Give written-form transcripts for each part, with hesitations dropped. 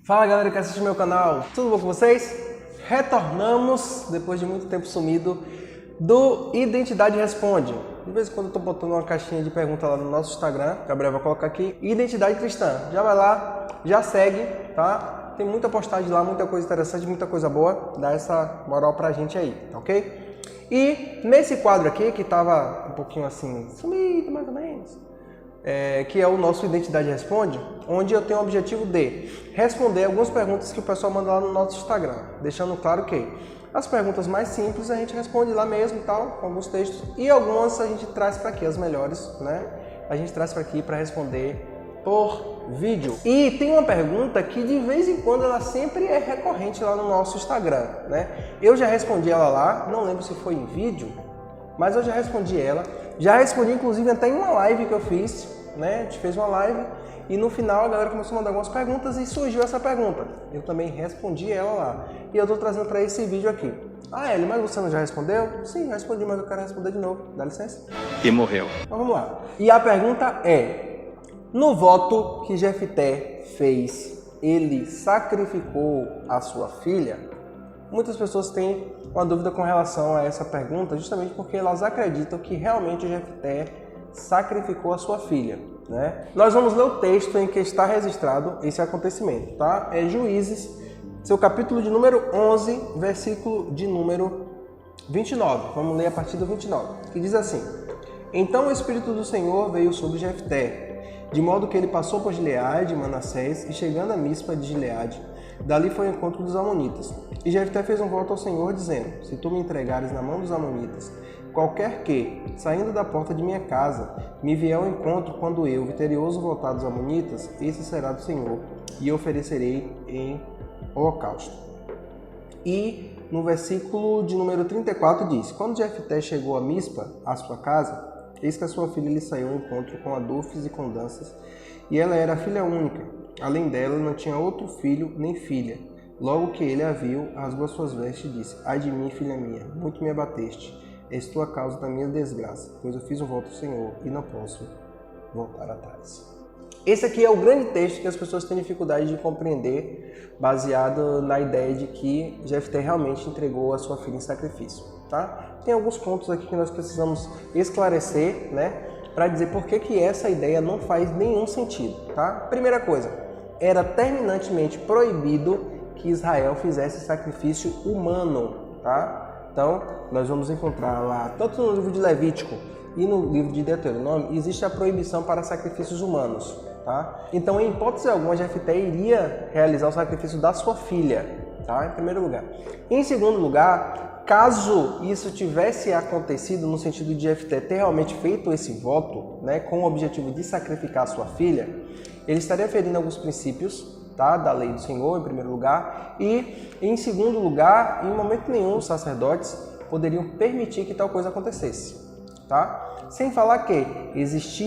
Fala galera que assiste meu canal, tudo bom com vocês? Retornamos, depois de muito tempo sumido, do Identidade Responde. De vez em quando eu tô botando uma caixinha de pergunta lá no nosso Instagram, Gabriel vai colocar aqui, Identidade Cristã. Já vai lá, já segue, tá? Tem muita postagem lá, muita coisa interessante, muita coisa boa, dá essa moral pra gente aí, tá ok? E nesse quadro aqui, que tava um pouquinho assim, sumido mais ou menos, que é o nosso Identidade Responde, onde eu tenho o objetivo de responder algumas perguntas que o pessoal manda lá no nosso Instagram, deixando claro que as perguntas mais simples a gente responde lá mesmo e tal, com alguns textos, e algumas a gente traz para aqui, as melhores, né? A gente traz para aqui para responder por vídeo. E tem uma pergunta que de vez em quando ela sempre é recorrente lá no nosso Instagram, né? Eu já respondi ela lá, não lembro se foi em vídeo, mas eu já respondi ela. Já respondi inclusive até em uma live que eu fiz, né? A gente fez uma live e no final a galera começou a mandar algumas perguntas e surgiu essa pergunta. Eu também respondi ela lá. E eu tô trazendo para esse vídeo aqui. Ah, Eli, mas você não já respondeu? Sim, já respondi, mas eu quero responder de novo. Dá licença. E morreu. Então vamos lá. E a pergunta é: no voto que Jefté fez, ele sacrificou a sua filha? Muitas pessoas têm uma dúvida com relação a essa pergunta, justamente porque elas acreditam que realmente Jefté sacrificou a sua filha, né? Nós vamos ler o texto em que está registrado esse acontecimento, tá? É Juízes, seu capítulo de número 11, versículo de número 29. Vamos ler a partir do 29, que diz assim: Então o Espírito do Senhor veio sobre Jefté, de modo que ele passou por Gileade e Manassés, e chegando a Mispa de Gileade, dali foi ao encontro dos amonitas. E Jefté fez um voto ao Senhor, dizendo: Se tu me entregares na mão dos amonitas, qualquer que, saindo da porta de minha casa, me vier ao encontro quando eu, vitorioso, voltar dos amonitas, esse será do Senhor, e oferecerei em holocausto. E no versículo de número 34 diz: Quando Jefté chegou a Mispa, à sua casa, eis que a sua filha lhe saiu ao encontro com adufes e com danças, e ela era a filha única. Além dela, não tinha outro filho nem filha. Logo que ele a viu, rasgou as suas vestes e disse: Ai de mim, filha minha, muito me abateste. És tu a causa da minha desgraça, pois eu fiz um voto ao Senhor e não posso voltar atrás. Esse aqui é o grande texto que as pessoas têm dificuldade de compreender, baseado na ideia de que Jefté realmente entregou a sua filha em sacrifício, tá? Tem alguns pontos aqui que nós precisamos esclarecer, né, para dizer por que essa ideia não faz nenhum sentido, tá? Primeira coisa, era terminantemente proibido que Israel fizesse sacrifício humano, tá? Então, nós vamos encontrar lá, tanto no livro de Levítico e no livro de Deuteronômio, existe a proibição para sacrifícios humanos, tá? Então, em hipótese alguma, Jefté iria realizar o sacrifício da sua filha, tá? Em primeiro lugar. Em segundo lugar, caso isso tivesse acontecido no sentido de Jefté ter realmente feito esse voto, né, com o objetivo de sacrificar a sua filha, ele estaria ferindo alguns princípios, tá, da lei do Senhor, em primeiro lugar, e em segundo lugar, em momento nenhum os sacerdotes poderiam permitir que tal coisa acontecesse, tá? Sem falar que existe,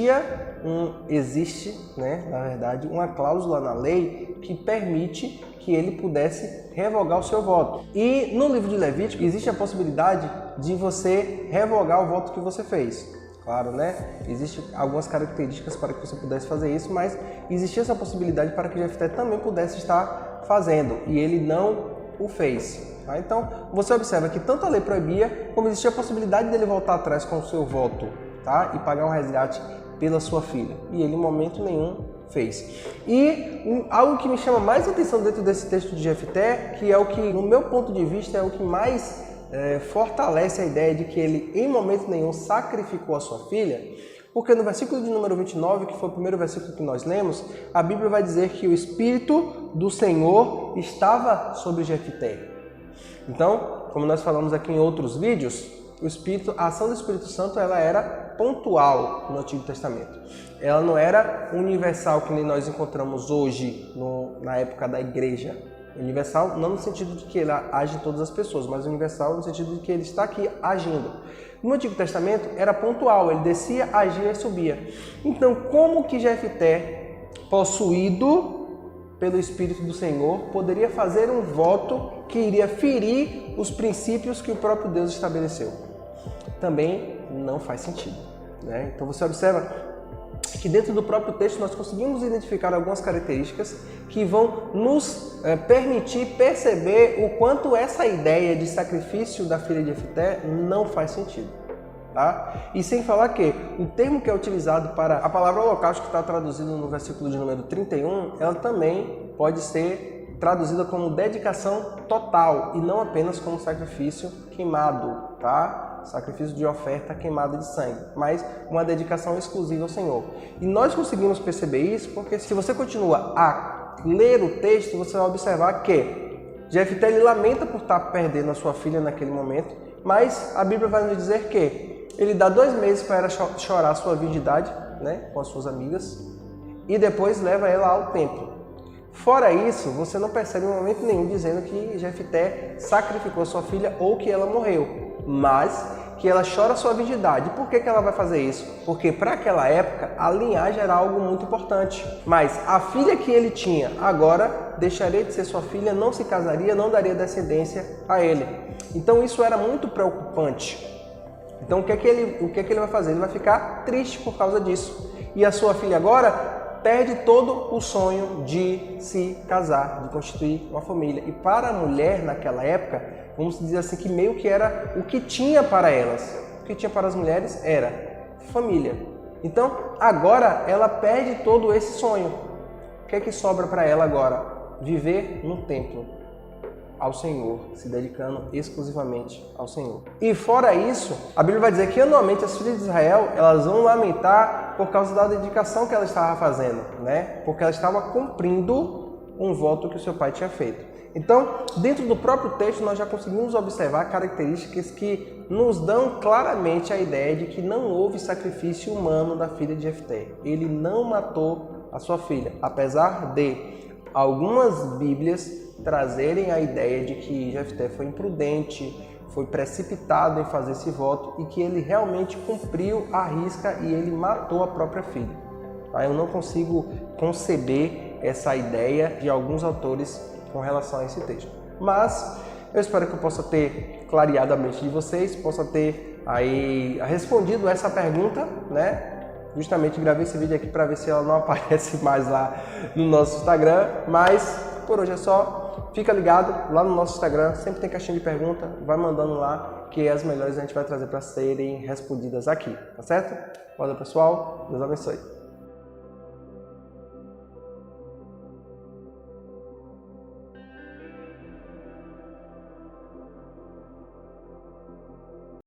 né, na verdade, uma cláusula na lei que permite que ele pudesse revogar o seu voto. E no livro de Levítico existe a possibilidade de você revogar o voto que você fez. Claro, né? Existem algumas características para que você pudesse fazer isso, mas existia essa possibilidade para que Jefté também pudesse estar fazendo, e ele não o fez. Tá? Então, você observa que tanto a lei proibia, como existia a possibilidade dele voltar atrás com o seu voto, tá? E pagar um resgate pela sua filha. E ele, em momento nenhum, fez. E algo que me chama mais atenção dentro desse texto de Jefté, que é o que, no meu ponto de vista, é o que mais fortalece a ideia de que ele, em momento nenhum, sacrificou a sua filha, porque no versículo de número 29, que foi o primeiro versículo que nós lemos, a Bíblia vai dizer que o Espírito do Senhor estava sobre Jefté. Então, como nós falamos aqui em outros vídeos, a ação do Espírito Santo ela era pontual no Antigo Testamento. Ela não era universal, que nem nós encontramos hoje, na época da igreja. Universal não no sentido de que ele age em todas as pessoas, mas universal no sentido de que ele está aqui agindo. No Antigo Testamento era pontual, ele descia, agia e subia. Então, como que Jefté, possuído pelo Espírito do Senhor, poderia fazer um voto que iria ferir os princípios que o próprio Deus estabeleceu? Também não faz sentido, né? Então você observa que dentro do próprio texto nós conseguimos identificar algumas características que vão nos permitir perceber o quanto essa ideia de sacrifício da filha de Jefté não faz sentido. Tá? E sem falar que o termo que é utilizado para a palavra holocausto, que está traduzido no versículo de número 31, ela também pode ser traduzida como dedicação total e não apenas como sacrifício queimado, tá? Sacrifício de oferta queimada de sangue, mas uma dedicação exclusiva ao Senhor. E nós conseguimos perceber isso porque se você continua a ler o texto, você vai observar que Jefté ele lamenta por estar perdendo a sua filha naquele momento, mas a Bíblia vai nos dizer que ele dá 2 meses para ela chorar a sua virgindade, né, com as suas amigas, e depois leva ela ao templo. Fora isso, você não percebe em momento nenhum dizendo que Jefté sacrificou a sua filha ou que ela morreu, mas que ela chora a sua virgindade. Por que ela vai fazer isso? Porque para aquela época a linhagem era algo muito importante. Mas a filha que ele tinha agora deixaria de ser sua filha, não se casaria, não daria descendência a ele. Então isso era muito preocupante. Então o que é que ele vai fazer? Ele vai ficar triste por causa disso. E a sua filha agora perde todo o sonho de se casar, de constituir uma família. E para a mulher naquela época, vamos dizer assim, que meio que era o que tinha para elas. O que tinha para as mulheres era família. Então agora ela perde todo esse sonho. O que é que sobra para ela agora? Viver no templo ao Senhor, se dedicando exclusivamente ao Senhor. E fora isso, a Bíblia vai dizer que anualmente as filhas de Israel, elas vão lamentar por causa da dedicação que ela estava fazendo, né? Porque ela estava cumprindo um voto que o seu pai tinha feito. Então, dentro do próprio texto, nós já conseguimos observar características que nos dão claramente a ideia de que não houve sacrifício humano da filha de Jefté. Ele não matou a sua filha, apesar de algumas Bíblias trazerem a ideia de que Jefté foi imprudente, foi precipitado em fazer esse voto e que ele realmente cumpriu a risca e ele matou a própria filha. Eu não consigo conceber essa ideia de alguns autores com relação a esse texto. Mas eu espero que eu possa ter clareado a mente de vocês, possa ter aí respondido essa pergunta, né? Justamente gravei esse vídeo aqui para ver se ela não aparece mais lá no nosso Instagram, mas por hoje é só. Fica ligado lá no nosso Instagram, sempre tem caixinha de pergunta, vai mandando lá que as melhores a gente vai trazer para serem respondidas aqui, tá certo? Valeu pessoal, Deus abençoe.